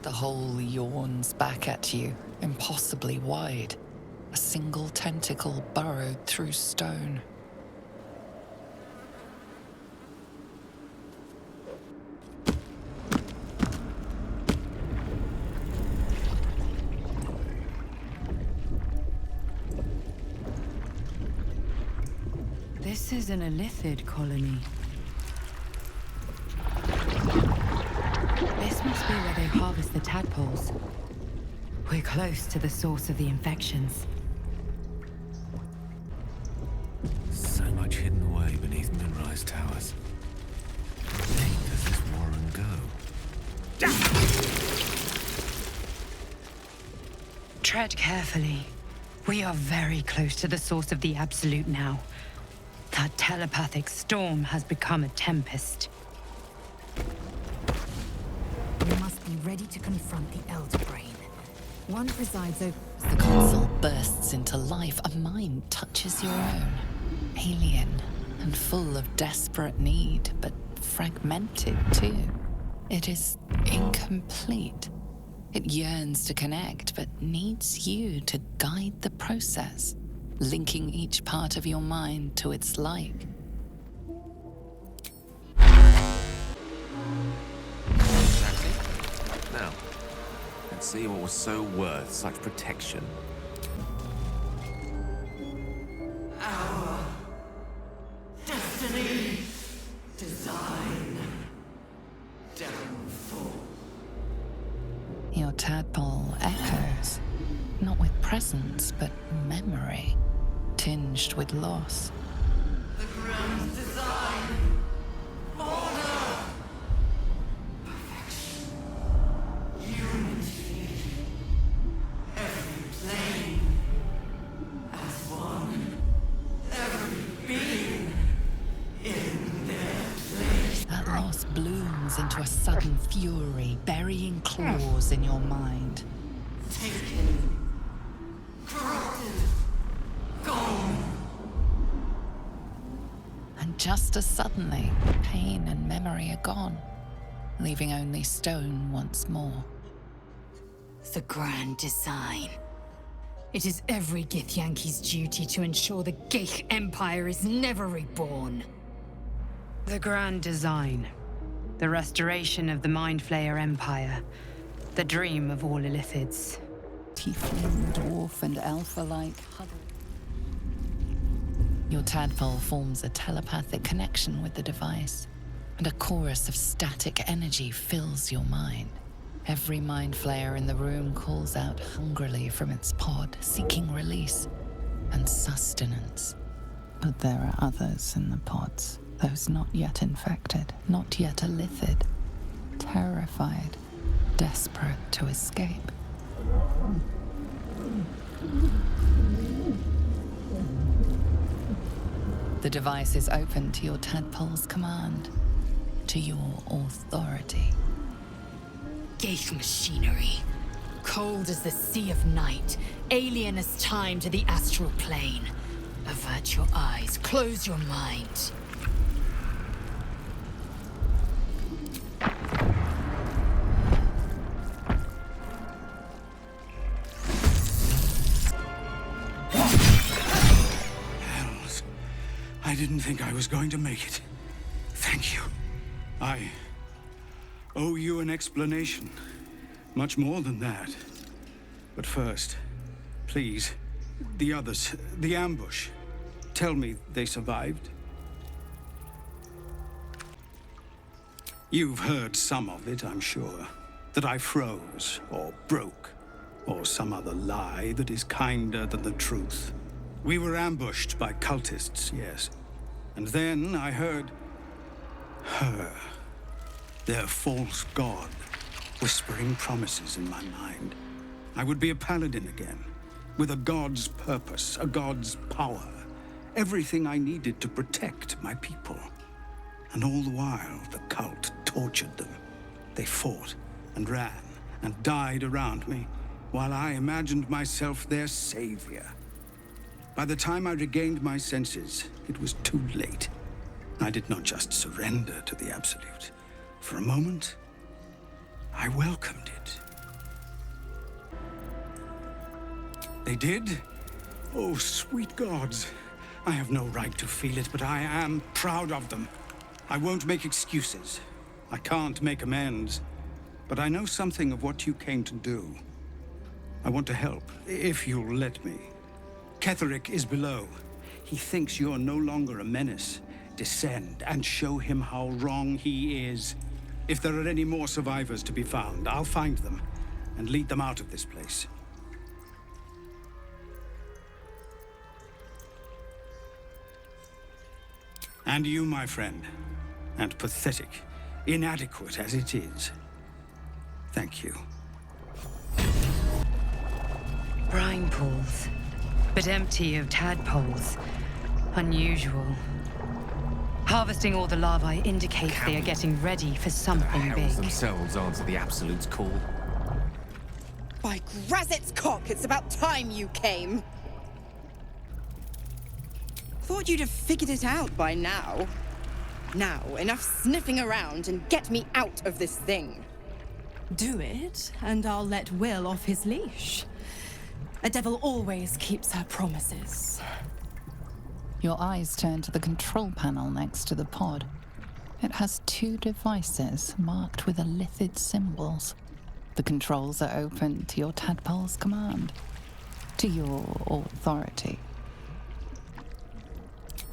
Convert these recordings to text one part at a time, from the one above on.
The hole yawns back at you, impossibly wide. A single tentacle burrowed through stone. This is an Illithid colony. This must be where they harvest the tadpoles. We're close to the source of the infections. So much hidden away beneath Moonrise Towers. Where does this warren go? Tread carefully. We are very close to the source of the Absolute now. That telepathic storm has become a tempest. We must be ready to confront the Elder Brain. One presides over... As the console bursts into life, a mind touches your own. Alien and full of desperate need, but fragmented too. It is incomplete. It yearns to connect, but needs you to guide the process, linking each part of your mind to its like. Exactly. Now, let's see what was so worth such protection. Our destiny, design, downfall. Your tadpole echoes, not with presence, but memory, tinged with loss. The grand design, order, perfection, unity, every plane as one, every being in their place. That loss blooms into a sudden fury, burying claws in your mind. Taken, corrupted, gone. And just as suddenly, pain and memory are gone, leaving only stone once more. the grand design. It is every Githyanki's duty to ensure the Gith Empire is never reborn. The grand design. The restoration of the Mind Flayer Empire. The dream of all Illithids. Tiefling, dwarf, and elf-alike huddle. Your tadpole forms a telepathic connection with the device, and a chorus of static energy fills your mind. Every Mind Flayer in the room calls out hungrily from its pod, seeking release and sustenance. But there are others in the pods, those not yet infected, not yet Illithid, terrified, desperate to escape. The device is open to your tadpole's command, to your authority. Gith machinery. Cold as the sea of night, alien as time to the astral plane. Avert your eyes, close your mind. Hells. I didn't think I was going to make it. Thank you. I owe you an explanation. Much more than that. But first, please, the others, the ambush. Tell me they survived. You've heard some of it, I'm sure. That I froze, or broke, or some other lie that is kinder than the truth. We were ambushed by cultists, yes. And then I heard her, their false god, whispering promises in my mind. I would be a paladin again, with a god's purpose, a god's power. Everything I needed to protect my people. And all the while, the cult tortured them. They fought and ran and died around me, while I imagined myself their savior. By the time I regained my senses, it was too late. I did not just surrender to the Absolute. For a moment, I welcomed it. They did? Oh, sweet gods. I have no right to feel it, but I am proud of them. I won't make excuses. I can't make amends. But I know something of what you came to do. I want to help, if you'll let me. Ketherick is below. He thinks you're no longer a menace. Descend and show him how wrong he is. If there are any more survivors to be found, I'll find them and lead them out of this place. And you, my friend, and pathetic, inadequate as it is, thank you. Brine pools, but empty of tadpoles. Unusual. Harvesting all the larvae indicates they are getting ready for something The big. hells themselves answer the Absolute's call. By Grazit's cock, it's about time you came. Thought you'd have figured it out by now. Now, enough sniffing around and get me out of this thing. Do it, and I'll let Will off his leash. A devil always keeps her promises. Your eyes turn to the control panel next to the pod. It has 2 devices marked with elithid symbols. The controls are open to your tadpole's command, to your authority.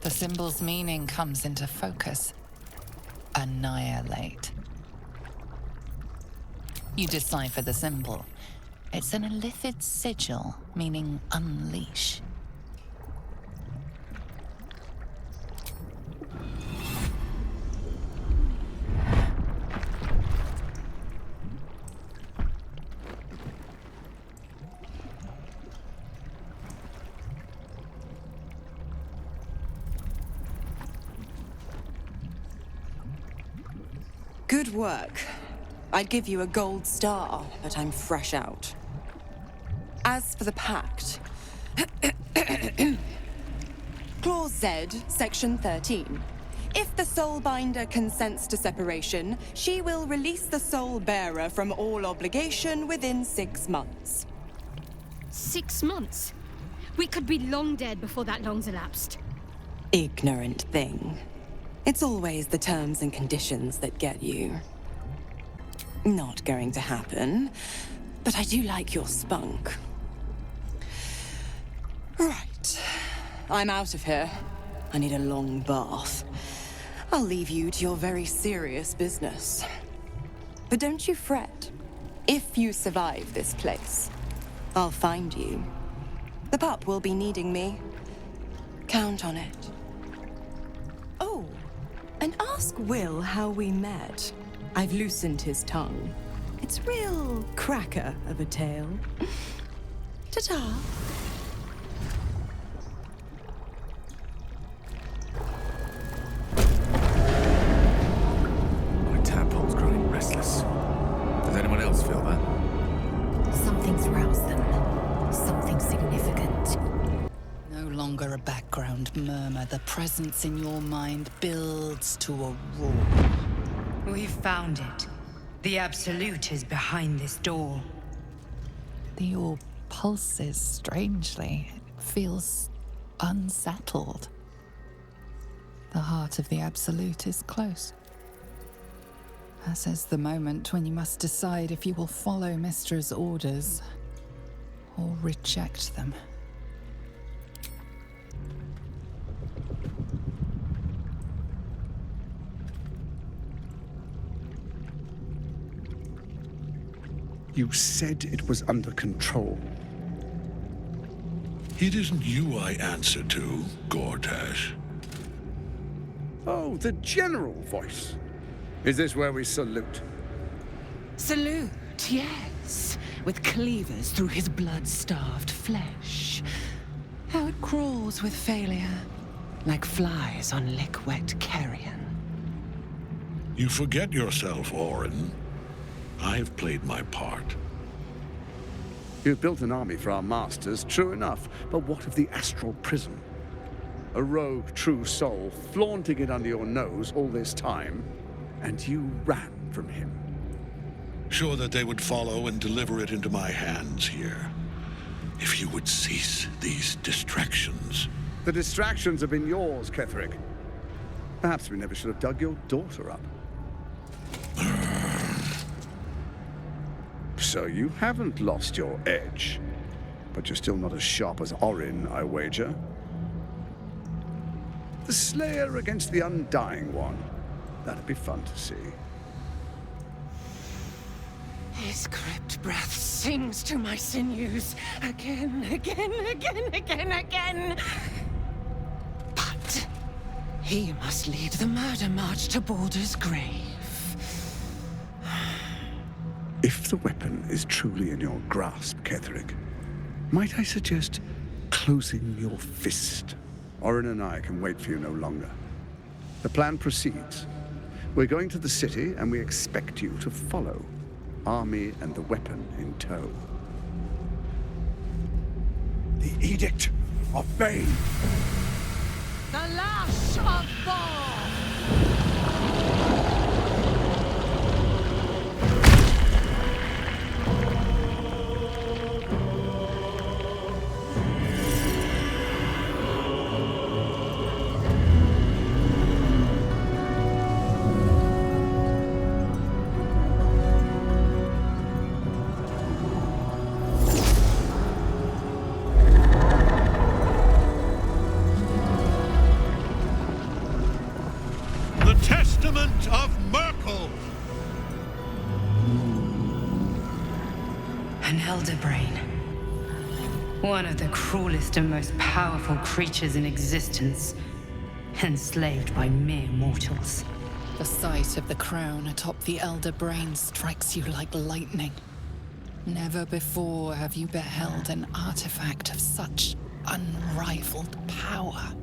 The symbol's meaning comes into focus. Annihilate. You decipher the symbol. It's an elithid sigil, meaning unleash. Good work. I'd give you a gold star, but I'm fresh out. As for the pact... Clause Z, Section 13. If the Soulbinder consents to separation, she will release the Soul Bearer from all obligation within 6 months. 6 months? We could be long dead before that long's elapsed. Ignorant thing. It's always the terms and conditions that get you. Not going to happen, but I do like your spunk. Right. I'm out of here. I need a long bath. I'll leave you to your very serious business. But don't you fret. If you survive this place, I'll find you. The pup will be needing me. Count on it. Oh, and ask Will how we met. I've loosened his tongue. It's real cracker of a tale. Ta-ta. My tadpole's growing restless. Does anyone else feel that? Something's roused them. Something significant. No longer a background murmur. The presence in your mind builds to a roar. We've found it. The Absolute is behind this door. The orb pulses strangely. It feels unsettled. The heart of the Absolute is close. As is the moment when you must decide if you will follow Mystra's orders or reject them. You said it was under control. It isn't you I answer to, Gortash. Oh, the general voice. Is this where we salute? Salute, yes, with cleavers through his blood-starved flesh. How it crawls with failure, like flies on lick-wet carrion. You forget yourself, Orin. I've played my part. You've built an army for our masters, true enough, but what of the astral prison? A rogue true soul flaunting it under your nose all this time, and you ran from him. Sure that they would follow and deliver it into my hands here. if you would cease these distractions. The distractions have been yours, Ketherick. Perhaps we never should have dug your daughter up. So you haven't lost your edge, but you're still not as sharp as Orin, I wager. The Slayer against the Undying One. That'd be fun to see. His crypt breath sings to my sinews again, again, again, again, again. But he must lead the murder march to Baldur's grave. If the weapon is truly in your grasp, Ketherick, might I suggest closing your fist? Orin and I can wait for you no longer. The plan proceeds. We're going to the city, and we expect you to follow. Army and the weapon in tow. The Edict of Bane. The lash of Thor! Of Merkel! An elder brain. One of the cruelest and most powerful creatures in existence, enslaved by mere mortals. The sight of the crown atop the elder brain strikes you like lightning. Never before have you beheld an artifact of such unrivaled power.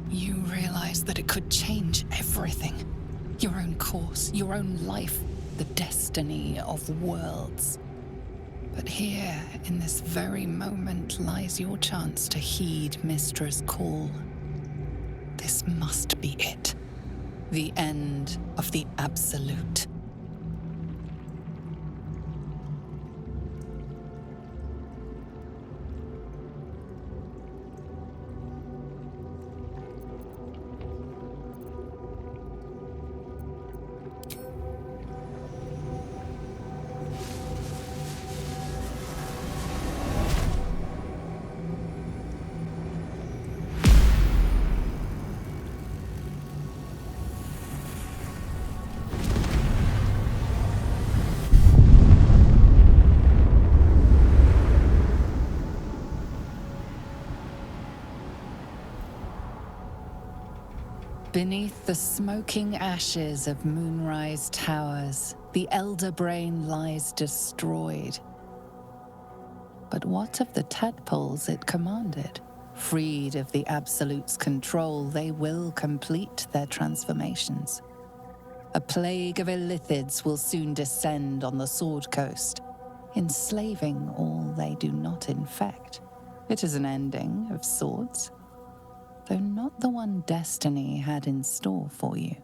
You realize that it could change everything. Your own course, your own life, the destiny of worlds. But here, in this very moment, lies your chance to heed Mystra's call. This must be it. The end of the Absolute. Beneath the smoking ashes of Moonrise Towers, the Elder Brain lies destroyed. But what of the tadpoles it commanded? Freed of the Absolute's control, they will complete their transformations. A plague of illithids will soon descend on the Sword Coast, enslaving all they do not infect. It is an ending of sorts, though not the one destiny had in store for you.